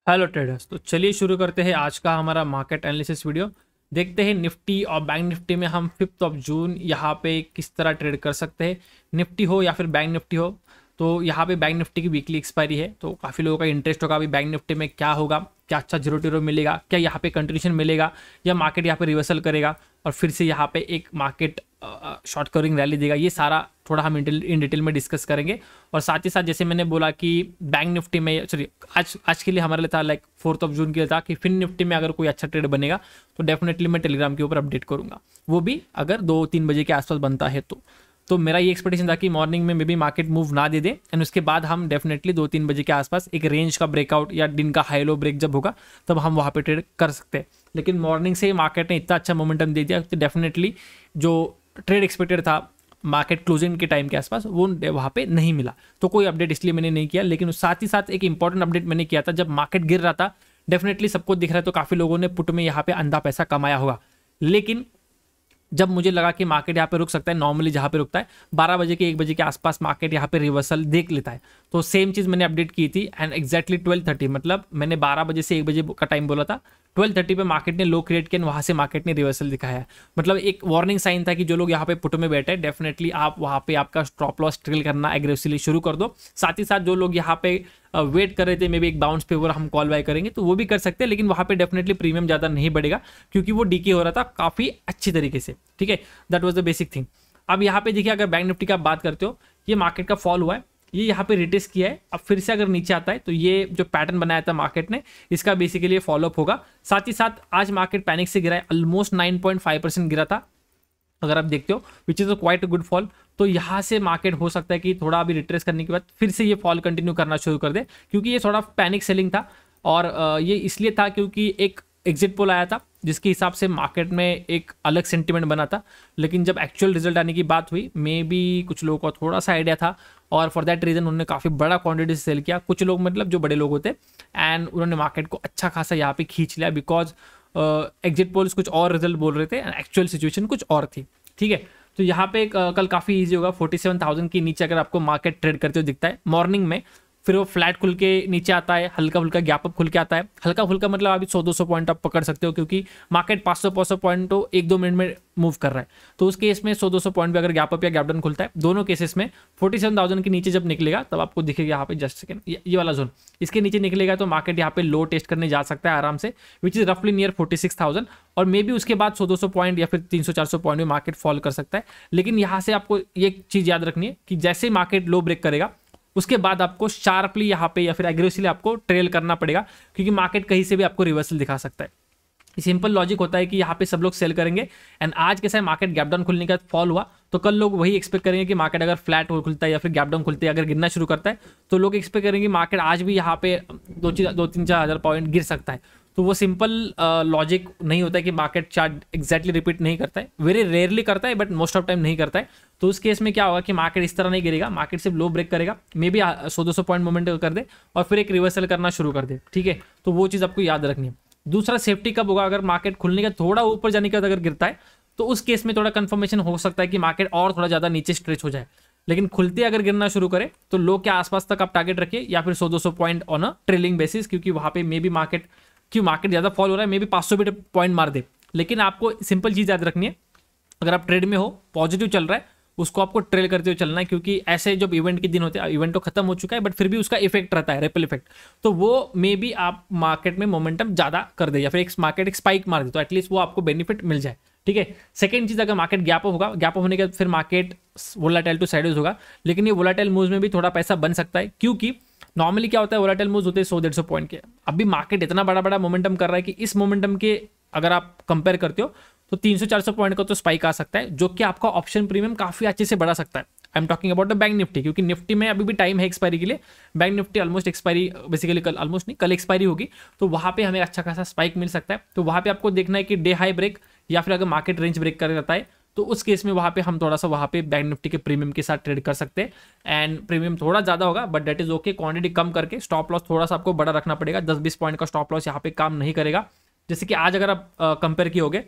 Hello traders. तो चलिए शुरू करते हैं आज का हमारा मार्केट एनालिसिस वीडियो। देखते हैं निफ्टी और बैंक निफ्टी में हम 5 जून यहाँ पे किस तरह ट्रेड कर सकते हैं। निफ्टी हो या फिर बैंक निफ्टी हो, तो यहाँ पे बैंक निफ्टी की वीकली एक्सपायरी है, तो काफ़ी लोगों का इंटरेस्ट होगा अभी बैंक निफ्टी में क्या होगा, क्या अच्छा जीरो टीरो मिलेगा, क्या यहाँ पे कंटिन्यूशन मिलेगा या मार्केट यहाँ पे रिवर्सल करेगा और फिर से यहाँ पे एक मार्केट शॉर्ट कवरिंग रैली देगा। ये सारा थोड़ा हम इन डिटेल में डिस्कस करेंगे। और साथ ही साथ जैसे मैंने बोला कि बैंक निफ्टी में सॉरी आज के लिए हमारे लिए था लाइक 4 जून के लिए था कि फिन निफ्टी में अगर कोई अच्छा ट्रेड बनेगा तो डेफिनेटली मैं टेलीग्राम के ऊपर अपडेट करूंगा, वो भी अगर 2-3 बजे के आसपास बनता है तो मेरा ये एक्सपेक्टेशन था कि मॉर्निंग में मे बी मार्केट मूव ना दे दे एंड उसके बाद हम डेफिनेटली 2-3 बजे के आसपास एक रेंज का ब्रेकआउट या दिन का हाई लो ब्रेक जब होगा तब हम वहाँ पे ट्रेड कर सकते हैं। लेकिन मॉर्निंग से मार्केट ने इतना अच्छा मोमेंटम दे दिया तो डेफिनेटली जो ट्रेड एक्सपेक्टेड था मार्केट क्लोजिंग के टाइम के आसपास वो वहाँ पे नहीं मिला, तो कोई अपडेट इसलिए मैंने नहीं किया। लेकिन साथ ही साथ एक इंपॉर्टेंट अपडेट मैंने किया था जब मार्केट गिर रहा था। डेफिनेटली सबको दिख रहा है तो काफ़ी लोगों ने पुट में यहाँ पे अंधा पैसा कमाया होगा, लेकिन जब मुझे लगा कि मार्केट यहाँ पे रुक सकता है, नॉर्मली जहाँ पे रुकता है 12 बजे के 1 बजे के आसपास मार्केट यहाँ पे रिवर्सल देख लेता है, तो सेम चीज़ मैंने अपडेट की थी एंड एक्जैक्टली 12:30 मतलब मैंने 12 बजे से 1 बजे का टाइम बोला था, 12:30 पे मार्केट ने लो क्रिएट किया, वहाँ से मार्केट ने रिवर्सल दिखाया है। मतलब एक वार्निंग साइन था कि जो लोग यहाँ पे पुट में बैठे हैं डेफिनेटली आप वहाँ पे आपका स्टॉप लॉस ट्रिल करना एग्रेसिवली शुरू कर दो। साथ ही साथ जो लोग यहाँ पे वेट कर रहे थे मे बी एक बाउंस पे वो हम कॉल बाय करेंगे तो वो भी कर सकते हैं, लेकिन वहाँ पे डेफिनेटली प्रीमियम ज़्यादा नहीं बढ़ेगा क्योंकि वो डीके हो रहा था काफ़ी अच्छी तरीके से। ठीक है, that was the basic thing. अब यहाँ पे देखिए अगर बैंक निफ्टी का बात करते हो, ये मार्केट का फॉल हुआ है, ये यहाँ पे रिटेस्ट किया है, अब फिर से अगर नीचे आता है तो ये जो पैटर्न बनाया था मार्केट ने इसका बेसिकली फॉलोअप होगा। साथ ही साथ आज मार्केट पैनिक से गिरा है, ऑलमोस्ट 9.5% गिरा था अगर आप देखते हो, which is a quite a good fall. तो यहाँ से मार्केट हो सकता है कि थोड़ा अभी रिट्रेस करने के बाद फिर से ये फॉल कंटिन्यू करना शुरू कर दे, क्योंकि ये थोड़ा पैनिक सेलिंग था और ये इसलिए था क्योंकि एक एग्जिट पोल आया था जिसके हिसाब से मार्केट में एक अलग सेंटिमेंट बना था, लेकिन जब एक्चुअल रिजल्ट आने की बात हुई मे बी कुछ लोगों को थोड़ा सा आइडिया था और फॉर दैट रीज़न उन्होंने काफ़ी बड़ा क्वांटिटी से सेल किया, कुछ लोग मतलब जो बड़े लोग होते एंड उन्होंने मार्केट को अच्छा खासा यहाँ पे खींच लिया बिकॉज एग्जिट पोल्स कुछ और रिजल्ट बोल रहे थे एंड एक्चुअल सिचुएशन कुछ और थी। ठीक है, तो यहाँ पे कल काफ़ी इजी होगा, 47,000 के नीचे अगर आपको मार्केट ट्रेड करते हुए दिखता है मॉर्निंग में, फिर वो फ्लैट खुल के नीचे आता है, हल्का फुल्का गैप अप खुल के आता है, हल्का फुल्का मतलब अभी 100-200 पॉइंट आप पकड़ सकते हो क्योंकि मार्केट 500-500 पॉइंट तो 1-2 मिनट में मूव कर रहा है, तो उस केस में 100-200 पॉइंट पे अगर गैप अप या गैप डाउन खुलता है, दोनों केसेस में 47,000 के नीचे जब निकलेगा तब आपको दिखेगा यहाँ पे जस्ट सेकंड ये वाला जोन, इसके नीचे निकलेगा तो मार्केट यहाँ पे लो टेस्ट करने जा सकता है आराम से, विच इज रफली नियर 46,000 और मे बी उसके बाद 100-200 पॉइंट या फिर 300-400 पॉइंट में मार्केट फॉल कर सकता है। लेकिन यहाँ से आपको ये चीज़ याद रखनी है कि जैसे मार्केट लो ब्रेक करेगा उसके बाद आपको शार्पली यहाँ पे या फिर एग्रेसिवली आपको ट्रेल करना पड़ेगा क्योंकि मार्केट कहीं से भी आपको रिवर्सल दिखा सकता है। सिंपल लॉजिक होता है कि यहाँ पे सब लोग सेल करेंगे एंड आज कैसा है मार्केट गैप डाउन खुलने के बाद फॉल हुआ तो कल लोग वही एक्सपेक्ट करेंगे कि मार्केट अगर फ्लैट खुलता है या फिर गैप डाउन खुलते है अगर गिरना शुरू करता है तो लोग एक्सपेक्ट करेंगे मार्केट आज भी यहाँ पे 2-3-4 हज़ार पॉइंट गिर सकता है। तो वो सिंपल लॉजिक नहीं होता है कि मार्केट चार्ट एग्जैक्टली रिपीट नहीं करता है, वेरी रेयरली करता है बट मोस्ट ऑफ टाइम नहीं करता है। तो उस केस में क्या होगा कि मार्केट इस तरह नहीं गिरेगा, मार्केट सिर्फ लो ब्रेक करेगा, मे बी 100-200 पॉइंट मोमेंट कर दे और फिर एक रिवर्सल करना शुरू कर दे। ठीक है, तो वो चीज़ आपको याद रखनी है। दूसरा सेफ्टी कब होगा, अगर मार्केट खुलने का थोड़ा ऊपर जाने के बाद अगर गिरता है तो उस केस में थोड़ा कंफर्मेशन हो सकता है कि मार्केट और थोड़ा ज़्यादा नीचे स्ट्रेच हो जाए, लेकिन खुलते अगर गिरना शुरू करे तो लो के आसपास तक आप टारगेट रखिए या फिर 100-200 point on a trailing basis, क्योंकि वहाँ पे मे बी मार्केट ज़्यादा फॉल हो रहा है मे बी 500 भी पॉइंट मार दे। लेकिन आपको सिंपल चीज़ याद रखनी है, अगर आप ट्रेड में हो पॉजिटिव चल रहा है उसको आपको ट्रेल करते हुए चलना है, क्योंकि ऐसे जब इवेंट के दिन होते हैं, इवेंट तो खत्म हो चुका है बट फिर भी उसका इफेक्ट रहता है रिपल इफेक्ट, तो वो मे बी आप मार्केट में मोमेंटम ज़्यादा कर दे या फिर एक मार्केट एक स्पाइक मार दे तो एटलीस्ट वो आपको बेनिफिट मिल जाए। ठीक है, सेकंड चीज़, अगर मार्केट गैप अप होगा, गैप अप होने के बाद फिर मार्केट वोलेटाइल टू साइडवेज होगा, लेकिन ये वोलेटाइल मूव्स में भी थोड़ा पैसा बन सकता है क्योंकि नॉर्मली क्या होता है वोलेटाइल मूव्स होते हैं 100-150 पॉइंट के, अभी मार्केट इतना बड़ा बड़ा मोमेंटम कर रहा है कि इस मोमेंटम के अगर आप कंपेयर करते हो तो 300-400 पॉइंट का तो स्पाइक आ सकता है जो कि आपका ऑप्शन प्रीमियम काफ़ी अच्छे से बढ़ा सकता है। I am talking about the bank Nifty, क्योंकि निफ्टी में अभी भी टाइम है एक्सपायरी के लिए, bank Nifty almost expiry basically कल ऑलमोस्ट नहीं कल एक्सपायरी होगी, तो वहाँ पे हमें अच्छा खासा स्पाइक मिल सकता है। तो वहाँ पे आपको देखना है कि डे हाई ब्रेक या फिर अगर मार्केट रेंज ब्रेक कर जाता है तो उस केस में वहाँ पे हम थोड़ा सा वहाँ पे बैंक निफ्टी के प्रीमियम के साथ ट्रेड कर सकते हैं एंड प्रीमियम थोड़ा ज़्यादा होगा but that is okay, quantity कम करके स्टॉप लॉस थोड़ा सा आपको बड़ा रखना पड़ेगा, 10-20 पॉइंट का स्टॉप लॉस यहाँ पे काम नहीं करेगा। जैसे कि आज अगर आप कंपेयर किए होगे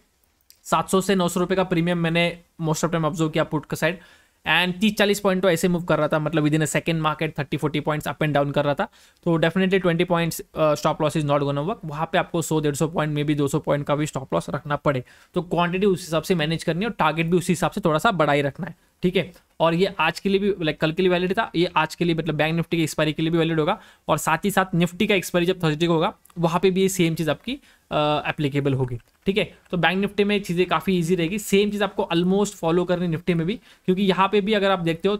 700 से 900 रुपये का प्रीमियम मैंने मोस्ट ऑफ टाइम ऑब्जर्व किया पुट का साइड एंड 30-40 पॉइंट तो ऐसे मूव कर रहा था, मतलब with in a second market 30-40 points up and down कर रहा था। तो definitely 20 points stop loss is not gonna work, वहाँ पे आपको 100-150 पॉइंट में भी 200 पॉइंट का भी स्टॉप लॉस रखना पड़े। तो क्वांटिटी उस हिसाब से मैनेज करनी है और टारगेट भी उसी हिसाब से थोड़ा सा बढ़ा ही रखना है, ठीक है। और ये आज के लिए भी लाइक कल के लिए वैलिड था, ये आज के लिए मतलब बैंक निफ्टी की एक्सपायरी के लिए भी वैलिड होगा, और साथ ही साथ निफ्टी का एक्सपायरी जब थर्सडे को होगा वहाँ पे भी ये सेम चीज़ आपकी एप्लीकेबल होगी, ठीक है। तो बैंक निफ्टी में चीज़ें काफ़ी ईजी रहेगी, सेम चीज़ आपको ऑलमोस्ट फॉलो करनी निफ्टी में भी, क्योंकि यहाँ पे भी अगर आप देखते हो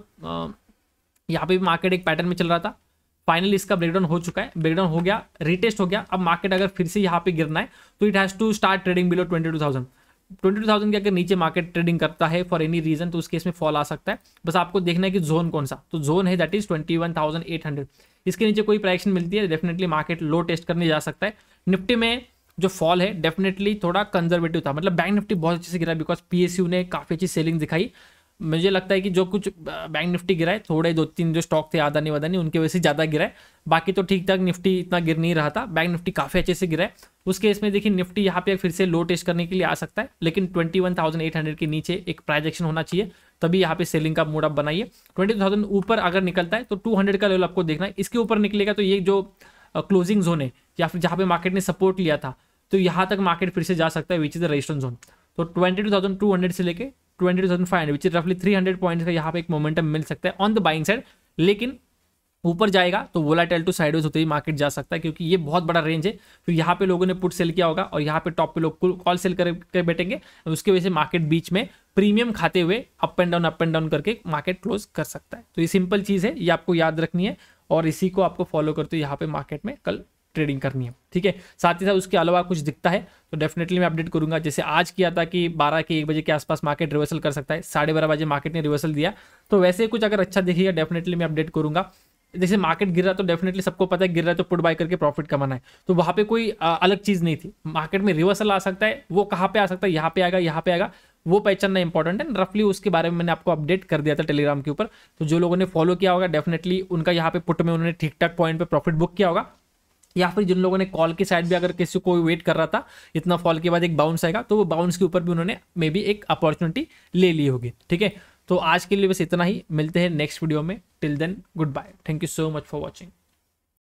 यहाँ पे भी मार्केट एक पैटर्न में चल रहा था, फाइनली इसका ब्रेकडाउन हो चुका है, ब्रेकडाउन हो गया, रीटेस्ट हो गया। अब मार्केट अगर फिर से यहाँ पे गिरना है तो it has to start trading below 22,000 के अगर नीचे मार्केट ट्रेडिंग करता है फॉर एनी रीजन तो उस केस में फॉल आ सकता है। बस आपको देखना है कि जोन कौन सा, तो जोन है दैट इज 21,800, इसके नीचे कोई प्राइसिंग मिलती है डेफिनेटली मार्केट लो टेस्ट करने जा सकता है। निफ्टी में जो फॉल है डेफिनेटली थोड़ा कंजर्वेटिव था, मतलब बैंक निफ्टी बहुत अच्छे से गिरा बिकॉज पीएसयू ने काफ़ी अच्छी सेलिंग दिखाई। मुझे लगता है कि जो कुछ बैंक निफ्टी गिरा है, थोड़े 2-3 जो स्टॉक थे अदानी वदानी उनके वजह से ज़्यादा गिरा है, बाकी तो ठीक ठाक निफ्टी इतना गिर नहीं रहा था, बैंक निफ्टी काफ़ी अच्छे से गिरा है। उस केस में देखिए निफ्टी यहाँ पे फिर से लो टेस्ट करने के लिए आ सकता है, लेकिन 21,800 के नीचे एक प्राइस एक्शन होना चाहिए, तभी यहाँ पे सेलिंग का मूड अप बनाइए। 22,000 ऊपर अगर निकलता है तो 200 का लेवल आपको देखना है, इसके ऊपर निकलेगा तो ये जो क्लोजिंग जोन है या फिर जहाँ पे मार्केट ने सपोर्ट लिया था तो यहाँ तक मार्केट फिर से जा सकता है, which is the resistance zone. तो 22,200 से लेके 22,500 विच इज रफली 300 पॉइंट्स का यहाँ पे एक मोमेंटम मिल सकता है ऑन द बाइंग साइड, लेकिन ऊपर जाएगा तो वोलाटाइल टू साइडवेज होते ही मार्केट जा सकता है, क्योंकि ये बहुत बड़ा रेंज है। फिर यहाँ पे लोगों ने पुट सेल किया होगा और यहाँ पे टॉप पे लोग कॉल सेल कर बैठेंगे, उसके वजह से मार्केट बीच में प्रीमियम खाते हुए अप एंड डाउन करके मार्केट क्लोज कर सकता है। तो ये सिंपल चीज़ है, ये आपको याद रखनी है और इसी को आपको फॉलो करते हुए यहाँ पे मार्केट में कल ट्रेडिंग करनी है, ठीक है। साथ ही साथ उसके अलावा कुछ दिखता है तो डेफिनेटली मैं अपडेट करूंगा, जैसे आज किया था कि 12 के 1 बजे के आसपास मार्केट रिवर्सल कर सकता है, 12:30 बजे मार्केट ने रिवर्सल दिया, तो वैसे कुछ अगर अच्छा दिखेगा डेफिनेटली मैं अपडेट करूंगा। जैसे मार्केट गिर रहा तो डेफिनेटली सबको पता है गिर रहा है तो पुट बाय करके प्रॉफिट कमाना है, तो वहाँ पे कोई अलग चीज़ नहीं थी। मार्केट में रिवर्सल आ सकता है, वो कहाँ पे आ सकता है, यहाँ पे आएगा, यहाँ पे आएगा, वो पहचानना इंपॉर्टेंट है। रफली उसके बारे में मैंने आपको अपडेट कर दिया था टेलीग्राम के ऊपर, तो जो लोगों ने फॉलो किया होगा डेफिनेटली उनका यहाँ पे पुट में उन्होंने ठीक ठाक पॉइंट पे प्रॉफिट बुक किया होगा, या फिर जिन लोगों ने कॉल की साइड भी अगर किसी को वेट कर रहा था इतना फॉल के बाद एक बाउंस आएगा तो वो बाउंस के ऊपर भी उन्होंने मे बी एक अपॉर्चुनिटी ले ली होगी, ठीक है। तो आज के लिए बस इतना ही, मिलते हैं नेक्स्ट वीडियो में, till then good bye, thank you so much for watching.